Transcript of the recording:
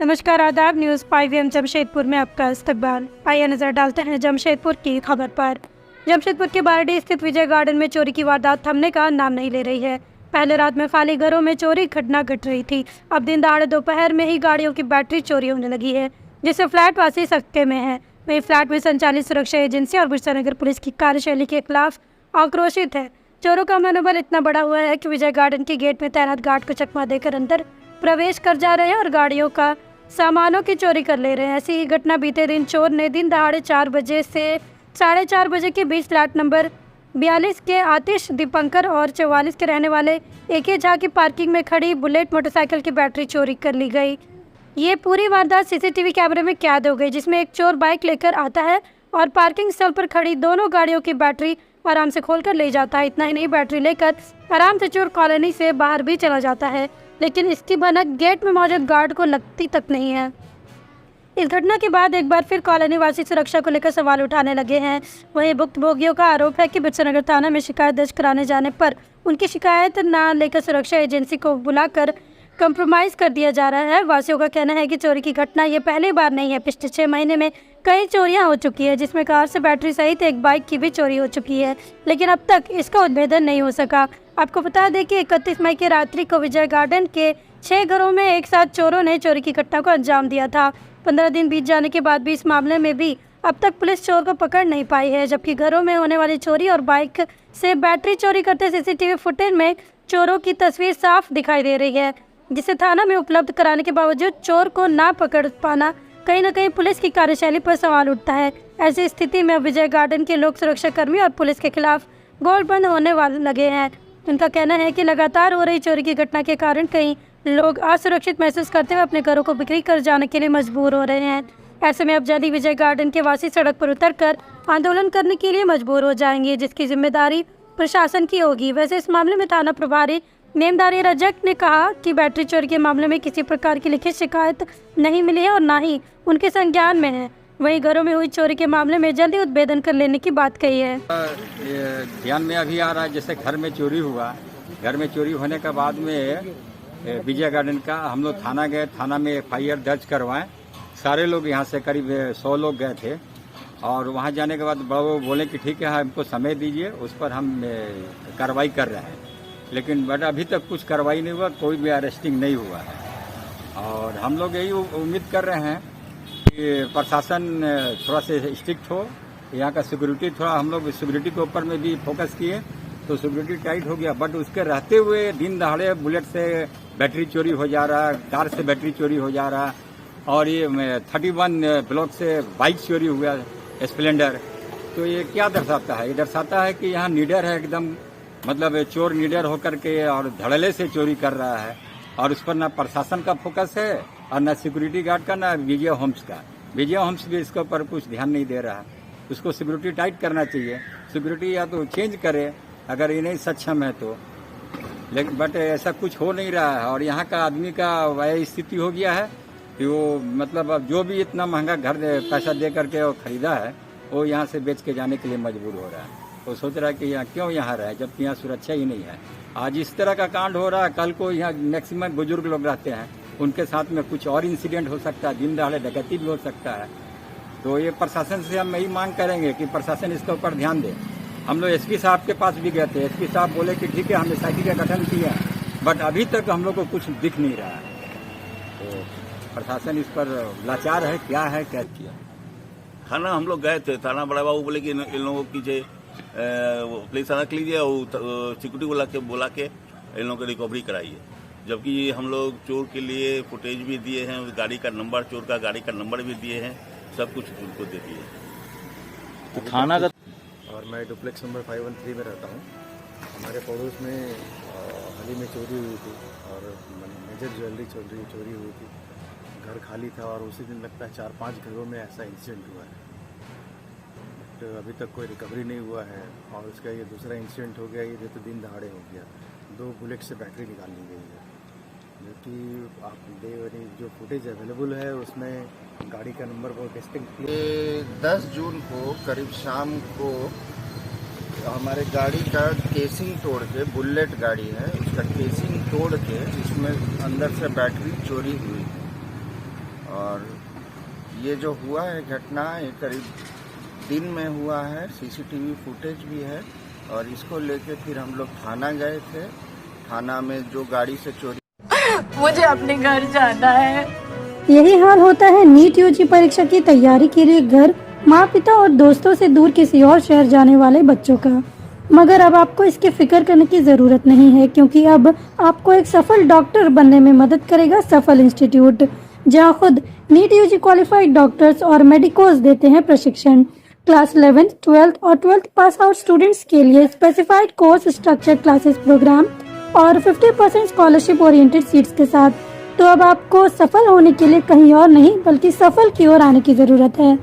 नमस्कार, आदाब। न्यूज़ 5 जमशेदपुर में आपका इस्तकबाल। आइए नजर डालते हैं जमशेदपुर की खबर पर। जमशेदपुर के बारडी स्थित विजय गार्डन में चोरी की वारदात थमने का नाम नहीं ले रही है। पहले रात में खाली घरों में चोरी घटना घट रही थी। अब दिन दहाड़े दोपहर में ही गाड़ियों की बैटरी चोरी होने लगी है, जिससे फ्लैट वासी सकते में है। वहीं फ्लैट में संचालित सुरक्षा एजेंसी और बिरसानगर पुलिस की कार्यशैली के खिलाफ आक्रोशित है। चोरों का मनोबल इतना बढ़ा हुआ है कि विजय गार्डन के गेट में तैनात गार्ड को चकमा देकर अंदर प्रवेश कर जा रहे हैं और गाड़ियों का सामानों की चोरी कर ले रहे हैं। ऐसी ही घटना बीते दिन चोर ने दिन दहाड़े 4 बजे से 4:30 बजे के बीच फ्लैट नंबर 42 के आतिश दीपंकर और 44 के रहने वाले AK झा की पार्किंग में खड़ी बुलेट मोटरसाइकिल की बैटरी चोरी कर ली गई। ये पूरी वारदात CCTV कैमरे में कैद हो गई, जिसमें एक चोर बाइक लेकर आता है और पार्किंग स्थल पर खड़ी दोनों गाड़ियों की बैटरी आराम से खोलकर ले जाता है। इतना ही नहीं, बैटरी लेकर आराम से चोर कॉलोनी से बाहर भी चला जाता है, लेकिन इसकी भनक गेट में मौजूद गार्ड को लगती तक नहीं है। इस घटना के बाद एक बार फिर कॉलोनी वासी सुरक्षा को लेकर सवाल उठाने लगे हैं। वहीं भुक्तभोगियों का आरोप है कि बिरसानगर थाना में शिकायत दर्ज कराने जाने पर उनकी शिकायत न लेकर सुरक्षा एजेंसी को बुलाकर कंप्रोमाइज़ कर दिया जा रहा है। वासियों का कहना है कि चोरी की घटना ये पहली बार नहीं है। पिछले 6 महीने में कई चोरियां हो चुकी है, जिसमें कार से बैटरी सहित एक बाइक की भी चोरी हो चुकी है, लेकिन अब तक इसका उद्भेदन नहीं हो सका। आपको बता दें कि 31 मई की रात्रि को विजय गार्डन के 6 घरों में एक साथ चोरों ने चोरी की घटना को अंजाम दिया था। 15 दिन बीत जाने के बाद भी इस मामले में भी अब तक पुलिस चोर को पकड़ नहीं पाई है, जबकि घरों में होने वाली चोरी और बाइक से बैटरी चोरी करते CCTV फुटेज में चोरों की तस्वीर साफ दिखाई दे रही है, जिसे थाना में उपलब्ध कराने के बावजूद चोर को ना पकड़ पाना कहीं न कहीं पुलिस की कार्यशैली पर सवाल उठता है। ऐसी स्थिति में विजय गार्डन के लोक सुरक्षा कर्मी और पुलिस के खिलाफ गोलबंद होने वाले लगे हैं। उनका कहना है कि लगातार हो रही चोरी की घटना के कारण कई लोग असुरक्षित महसूस करते हुए अपने घरों को बिक्री कर जाने के लिए मजबूर हो रहे हैं। ऐसे में अब जल्द ही विजय गार्डन के वासी सड़क पर उतरकर आंदोलन करने के लिए मजबूर हो जाएंगे, जिसकी जिम्मेदारी प्रशासन की होगी। वैसे इस मामले में थाना प्रभारी नेमदारी रजक ने कहा कि बैटरी चोरी के मामले में किसी प्रकार की लिखित शिकायत नहीं मिली है और ना ही उनके संज्ञान में है। वहीं घरों में हुई चोरी के मामले में जल्दी उद्भेदन कर लेने की बात कही है। ध्यान में अभी आ रहा है, जैसे घर में चोरी हुआ, घर में चोरी होने के बाद में विजय गार्डन का हम लोग थाना गए, थाना में FIR दर्ज करवाएं। सारे लोग यहाँ से करीब 100 लोग गए थे और वहाँ जाने के बाद वो बोले कि ठीक है, हमको समय दीजिए, उस पर हम कार्रवाई कर रहे हैं। लेकिन बट अभी तक कुछ कार्रवाई नहीं हुआ, कोई भी अरेस्टिंग नहीं हुआ है। और हम लोग यही उम्मीद कर रहे हैं कि प्रशासन थोड़ा से स्ट्रिक्ट हो, यहाँ का सिक्योरिटी थोड़ा, हम लोग सिक्योरिटी के ऊपर में भी फोकस किए तो सिक्योरिटी टाइट हो गया, बट उसके रहते हुए दिन दहाड़े बुलेट से बैटरी चोरी हो जा रहा, कार से बैटरी चोरी हो जा रहा, और ये 31 ब्लॉक से बाइक चोरी हुआ, स्प्लेंडर। तो ये क्या दर्शाता है? ये दर्शाता है कि यहाँ निडर है एकदम, मतलब चोर निडर होकर के और धड़ल्ले से चोरी कर रहा है, और उस पर ना प्रशासन का फोकस है और ना सिक्योरिटी गार्ड का, ना विजय होम्स का। विजय होम्स भी इसके ऊपर कुछ ध्यान नहीं दे रहा। उसको सिक्योरिटी टाइट करना चाहिए, सिक्योरिटी या तो चेंज करे अगर ये नहीं सक्षम है तो, लेकिन बट ऐसा कुछ हो नहीं रहा है। और यहाँ का आदमी का वह स्थिति हो गया है कि वो मतलब अब जो भी इतना महंगा घर पैसा दे करके वो खरीदा है, वो यहाँ से बेच के जाने के लिए मजबूर हो रहा है। वो सोच रहा है कि यहाँ क्यों यहाँ रहे, जबकि यहाँ सुरक्षा ही नहीं है। आज इस तरह का कांड हो रहा है, कल को यहाँ मैक्सिमम बुजुर्ग लोग रहते हैं, उनके साथ में कुछ और इंसिडेंट हो सकता है, दिन दहाड़े डकैती भी हो सकता है। तो ये प्रशासन से हम यही मांग करेंगे कि प्रशासन इसके ऊपर ध्यान दे। हम लोग SP साहब के पास भी गए थे, SP साहब बोले कि ठीक है, हमने SIT का गठन किया, बट अभी तक हम लोग को कुछ दिख नहीं रहा है। तो प्रशासन इस पर लाचार है, क्या है, क्या किया। थाना हम लोग गए थे, थाना बड़ा बाबू बोले कि इन लोगों की पुलिस थाना के लीजिए और सिक्योरिटी बोला के इन लोगों की रिकवरी कराइए। जबकि हम लोग चोर के लिए फुटेज भी दिए हैं, गाड़ी का नंबर, चोर का गाड़ी का नंबर भी दिए हैं, सब कुछ उनको दे दिए। तो थाना का, और मैं डुप्लेक्स नंबर 513 में रहता हूँ। हमारे पड़ोस में हाल ही में चोरी हुई थी और मेजर ज्वेलरी चोरी हुई थी। घर खाली था और उसी दिन लगता है 4-5 घरों में ऐसा इंसिडेंट हुआ है, तो अभी तक कोई रिकवरी नहीं हुआ है। और उसका ये दूसरा इंसिडेंट हो गया, ये तो दिन दहाड़े हो गया। 2 बुलेट से बैटरी निकाल ली गई है, जो कि आप जो फुटेज अवेलेबल है उसमें गाड़ी का नंबर बहुत डिस्टिंक्ट। 10 जून को करीब शाम को हमारे गाड़ी का केसिंग तोड़ के, बुलेट गाड़ी है, उसका केसिंग तोड़ के इसमें अंदर से बैटरी चोरी हुई और ये जो हुआ है घटना ये करीब दिन में हुआ है, सीसीटीवी फुटेज भी है और इसको लेके फिर हम लोग थाना गए थे। थाना में जो गाड़ी से चोरी मुझे अपने घर जाना है। यही हाल होता है नीट यूजी परीक्षा की तैयारी के लिए घर, माँ पिता और दोस्तों से दूर किसी और शहर जाने वाले बच्चों का। मगर अब आपको इसकी फिक्र करने की जरूरत नहीं है, क्योंकि अब आपको एक सफल डॉक्टर बनने में मदद करेगा सफल इंस्टीट्यूट, जहां खुद नीट यूजी क्वालिफाइड डॉक्टर्स और मेडिकोज देते हैं प्रशिक्षण। क्लास 11th, 12th और 12th पास आउट स्टूडेंट्स के लिए specified course structure classes program और 50% स्कॉलरशिप ओरिएंटेड सीट्स के साथ। तो अब आपको सफल होने के लिए कहीं और नहीं बल्कि सफल की ओर आने की जरूरत है।